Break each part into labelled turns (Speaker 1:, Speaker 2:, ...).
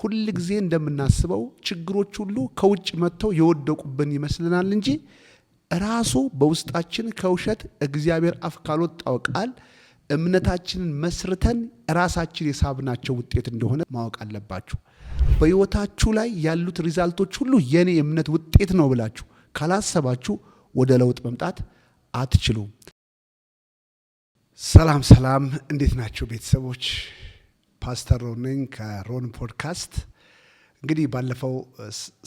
Speaker 1: ሁሉ ጊዜ እንደምናስበው ችግሮች ሁሉ ከውጭ መጥተው የወደቁብን ይመስልናል እንጂ ራሱ በውስጣችን ከውሸት እግዚአብሔር አፍ ካልወጣው ቃል እምነታችንን መስርተን ራሳችን የሳብናቸው ውጤት እንደሆነ ማወቅ አለባችሁ። በህይወታችሁ ላይ ያሉት ሪዛልቶች ሁሉ የኔ እምነት ውጤት ነው ብላችሁ ካላሰባችሁ ወደ ለውጥ መምጣት አትችሉም። ሰላም እንዴት ናችሁ ቤተሰቦች? ፓስተር ሮን ነኝ ከሮን ፖድካስት። እንግዲህ ባለፈው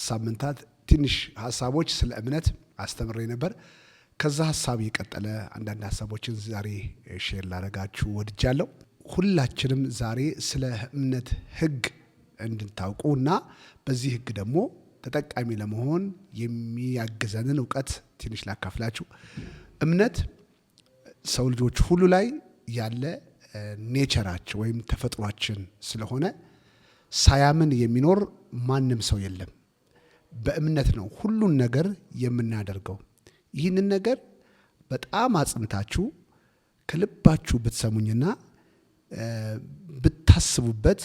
Speaker 1: ሳምንታት ትንሽ ሐሳቦች ስለ እምነት አስተምሬ ነበር። ከዛ ሐሳብ የቀጠለ አንዳንድ ሐሳቦችን ዛሬ ሼር ላደርጋችሁ ወድጃለሁ። ሁላችንም ዛሬ ስለ እምነት ህግ እንድታውቁና በዚህ ህግ ደግሞ ተጠቃሚ ለመሆን የሚያግዘንን እውቀት ትንሽ ላካፍላችሁ። እምነት ሰው ልጆች ሁሉ ላይ ያለ ኔቸራችን ወይም ተፈጥሯችን ስለሆነ ሳያምን የሚኖር ማንም ሰው የለም። በእምነት ነው ሁሉን ነገር የምናደርገው። ይህንን ነገር በጣም አጽንታችሁ ከልባችሁ ብትሰሙኝና ብታስቡበት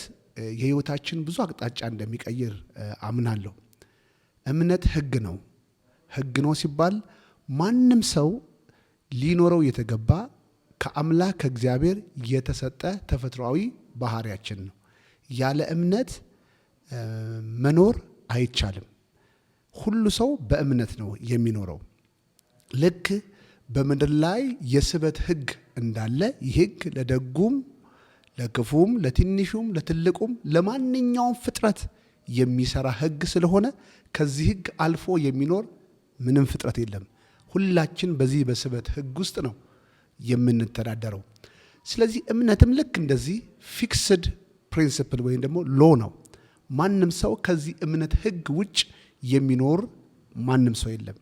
Speaker 1: የህይወታችን ብዙ አቅጣጫ እንደሚቀይር አምናለሁ። እምነት ህግ ነው። ህግ ነው ሲባል ማንም ሰው ሊኖረው የተገባ ከአምላክ ከእግዚአብሔር የተሰጠ ተፈጥሯዊ ባህሪያችን ነው። ያለ እምነት መኖር አይቻልም። ሁሉ ሰው በእምነት ነው የሚኖረው። ልክ በምድር ላይ የስበት ህግ እንዳለ ይህ ህግ ለደጉም ለክፉም ለትንሹም ለትልቁም ለማንኛውም ፍጥረት የሚሰራ ህግ ስለሆነ ከዚህ ህግ አልፎ የሚኖር ምንም ፍጥረት የለም። ሁላችን በዚህ በስበት ህግ ውስጥ ነው የምንተዳደረው። ስለዚህ እምነትም ልክ እንደዚህ ፊክስድ ፕሪንሲፕል ወይም ደግሞ ሎ ነው። ማንም ሰው ከዚህ እምነት ህግ ውጭ የሚኖር ማንም ሰው የለም።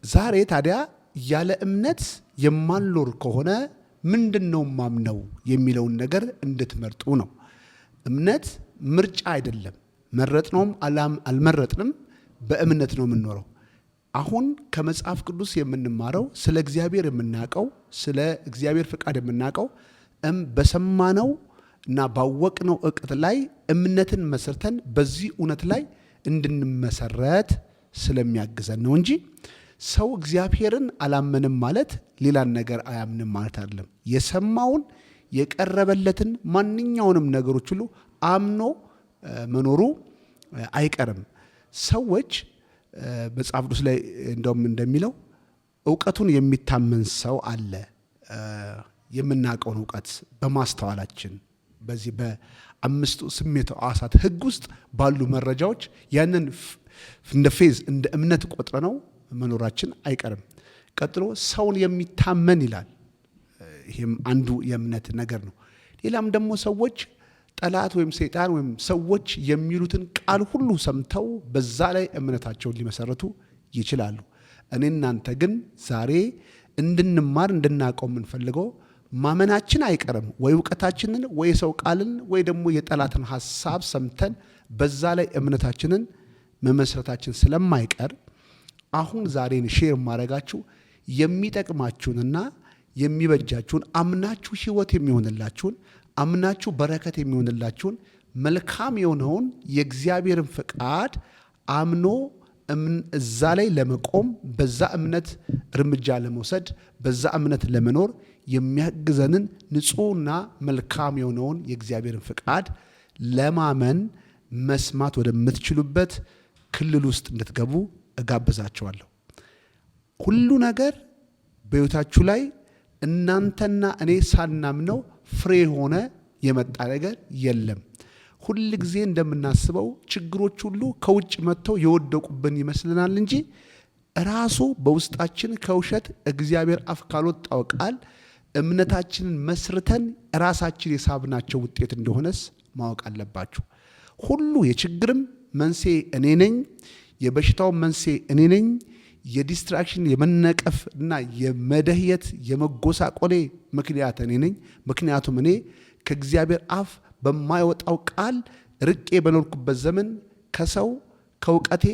Speaker 1: ዛሬ ታዲያ ያለ እምነት የማንኖር ከሆነ ምንድነው ማምነው የሚለውን ነገር እንድትመርጡ ነው። እምነት ምርጫ አይደለም። መረጥነውም አልመረጥንም በእምነት ነው የምንኖረው። አሁን ከመጽሐፍ ቅዱስ የምንማረው ስለ እግዚአብሔር የምናውቀው ስለ እግዚአብሔር ፍቃድ የምናውቀው በሰማነው እና ባወቅነው እውቀት ላይ እምነትን መስርተን በዚህ እውነት ላይ እንድንመሰረት ስለሚያግዘን ነው እንጂ ሰው እግዚአብሔርን አላመንም ማለት ሌላን ነገር አያምንም ማለት አይደለም። የሰማውን የቀረበለትን ማንኛውንም ነገሮች ሁሉ አምኖ መኖሩ አይቀርም። ሰዎች መጽሐፍ ቅዱስ ላይ እንደውም እንደሚለው እውቀቱን የሚታመን ሰው አለ። የምናውቀውን እውቀት በማስተዋላችን በዚህ በአምስቱ ስሜት ሕዋሳት ህግ ውስጥ ባሉ መረጃዎች ያንን እንደ ፌዝ እንደ እምነት ቆጥረነው መኖራችን አይቀርም። ቀጥሎ ሰውን የሚታመን ይላል። ይሄም አንዱ የእምነት ነገር ነው። ሌላም ደግሞ ሰዎች ጠላት ወይም ሰይጣን ወይም ሰዎች የሚሉትን ቃል ሁሉ ሰምተው በዛ ላይ እምነታቸውን ሊመሰረቱ ይችላሉ። እኔ እናንተ ግን ዛሬ እንድንማር እንድናውቀው የምንፈልገው ማመናችን አይቀርም። ወይ እውቀታችንን ወይ ሰው ቃልን ወይ ደግሞ የጠላትን ሐሳብ ሰምተን በዛ ላይ እምነታችንን መመስረታችን ስለማይቀር አሁን ዛሬን ሼር ማድረጋችሁ የሚጠቅማችሁንና የሚበጃችሁን አምናችሁ ህይወት የሚሆንላችሁን አምናችሁ በረከት የሚሆንላችሁን መልካም የሆነውን የእግዚአብሔርን ፍቃድ አምኖ እዛ ላይ ለመቆም በዛ እምነት እርምጃ ለመውሰድ በዛ እምነት ለመኖር የሚያግዘንን ንጹህና መልካም የሆነውን የእግዚአብሔርን ፍቃድ ለማመን መስማት ወደምትችሉበት ክልል ውስጥ እንድትገቡ እጋብዛችኋለሁ። ሁሉ ነገር በህይወታችሁ ላይ እናንተና እኔ ሳናምነው ፍሬ ሆነ የመጣ ነገር የለም። ሁሉ ጊዜ እንደምናስበው ችግሮች ሁሉ ከውጭ መጥተው የወደቁብን ይመስልናል እንጂ ራሱ በውስጣችን ከውሸት እግዚአብሔር አፍ ካልወጣው ቃል እምነታችንን መስርተን ራሳችን የሳብናቸው ውጤት እንደሆነስ ማወቅ አለባችሁ። ሁሉ የችግርም መንስኤ እኔ ነኝ፣ የበሽታው መንስኤ እኔ ነኝ፣ የዲስትራክሽን የመነቀፍ እና የመደህየት የመጎሳቆሌ ምክንያት እኔ ነኝ። ምክንያቱም እኔ ከእግዚአብሔር አፍ በማይወጣው ቃል ርቄ በኖርኩበት ዘመን ከሰው ከእውቀቴ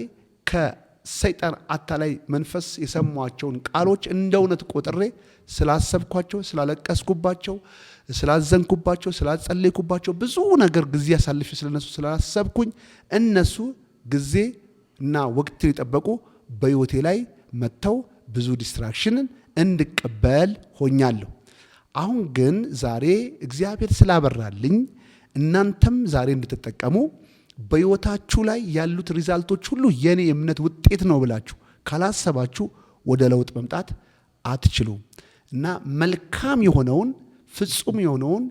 Speaker 1: ሰይጣን አታላይ መንፈስ የሰሟቸውን ቃሎች እንደ እውነት ቆጥሬ ስላሰብኳቸው፣ ስላለቀስኩባቸው፣ ስላዘንኩባቸው፣ ስላጸለይኩባቸው ብዙ ነገር ጊዜ አሳልፌ ስለነሱ ስላሰብኩኝ እነሱ ጊዜ እና ወቅት የጠበቁ በሕይወቴ ላይ መጥተው ብዙ ዲስትራክሽንን እንድቀበል ሆኛለሁ። አሁን ግን ዛሬ እግዚአብሔር ስላበራልኝ እናንተም ዛሬ እንድትጠቀሙ በሕይወታችሁ ላይ ያሉት ሪዛልቶች ሁሉ የኔ የእምነት ውጤት ነው ብላችሁ ካላሰባችሁ ወደ ለውጥ መምጣት አትችሉም። እና መልካም የሆነውን ፍጹም የሆነውን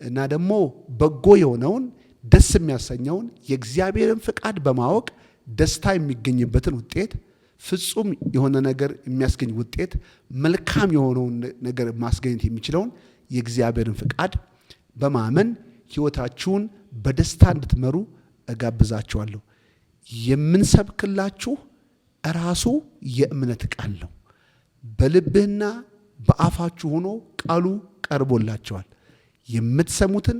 Speaker 1: እና ደግሞ በጎ የሆነውን ደስ የሚያሰኘውን የእግዚአብሔርን ፍቃድ በማወቅ ደስታ የሚገኝበትን ውጤት፣ ፍጹም የሆነ ነገር የሚያስገኝ ውጤት፣ መልካም የሆነውን ነገር ማስገኘት የሚችለውን የእግዚአብሔርን ፍቃድ በማመን ሕይወታችሁን በደስታ እንድትመሩ እጋብዛችኋለሁ። የምንሰብክላችሁ ራሱ የእምነት ቃል ነው። በልብህና በአፋችሁ ሆኖ ቃሉ ቀርቦላችኋል። የምትሰሙትን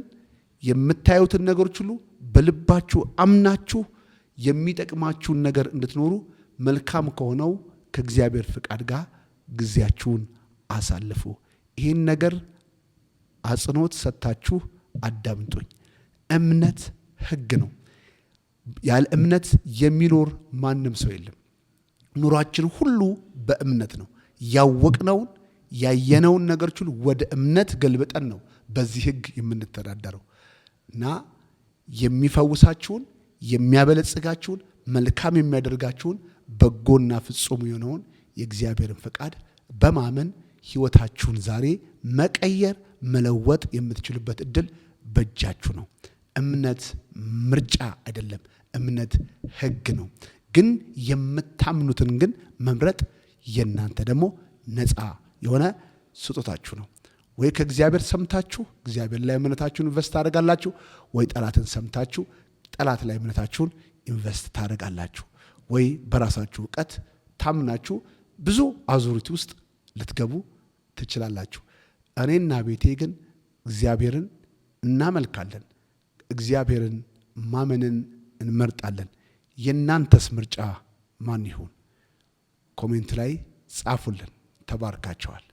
Speaker 1: የምታዩትን ነገሮች ሁሉ በልባችሁ አምናችሁ የሚጠቅማችሁን ነገር እንድትኖሩ መልካም ከሆነው ከእግዚአብሔር ፍቃድ ጋር ጊዜያችሁን አሳልፉ። ይህን ነገር አጽንኦት ሰጥታችሁ አዳምጡኝ። እምነት ሕግ ነው። ያለ እምነት የሚኖር ማንም ሰው የለም። ኑሯችን ሁሉ በእምነት ነው። ያወቅነውን ያየነውን ነገሮች ሁሉ ወደ እምነት ገልብጠን ነው በዚህ ሕግ የምንተዳደረው እና የሚፈውሳችሁን፣ የሚያበለጽጋችሁን፣ መልካም የሚያደርጋችሁን በጎና ፍጹም የሆነውን የእግዚአብሔርን ፈቃድ በማመን ሕይወታችሁን ዛሬ መቀየር መለወጥ የምትችሉበት እድል በእጃችሁ ነው። እምነት ምርጫ አይደለም። እምነት ሕግ ነው። ግን የምታምኑትን ግን መምረጥ የእናንተ ደግሞ ነፃ የሆነ ስጦታችሁ ነው። ወይ ከእግዚአብሔር ሰምታችሁ እግዚአብሔር ላይ እምነታችሁን ኢንቨስት ታደርጋላችሁ፣ ወይ ጠላትን ሰምታችሁ ጠላት ላይ እምነታችሁን ኢንቨስት ታደርጋላችሁ። ወይ በራሳችሁ እውቀት ታምናችሁ ብዙ አዙሪት ውስጥ ልትገቡ ትችላላችሁ። እኔና ቤቴ ግን እግዚአብሔርን እናመልካለን። እግዚአብሔርን ማመንን እንመርጣለን። የእናንተስ ምርጫ ማን ይሁን? ኮሜንት ላይ ጻፉልን። ተባርካቸዋል።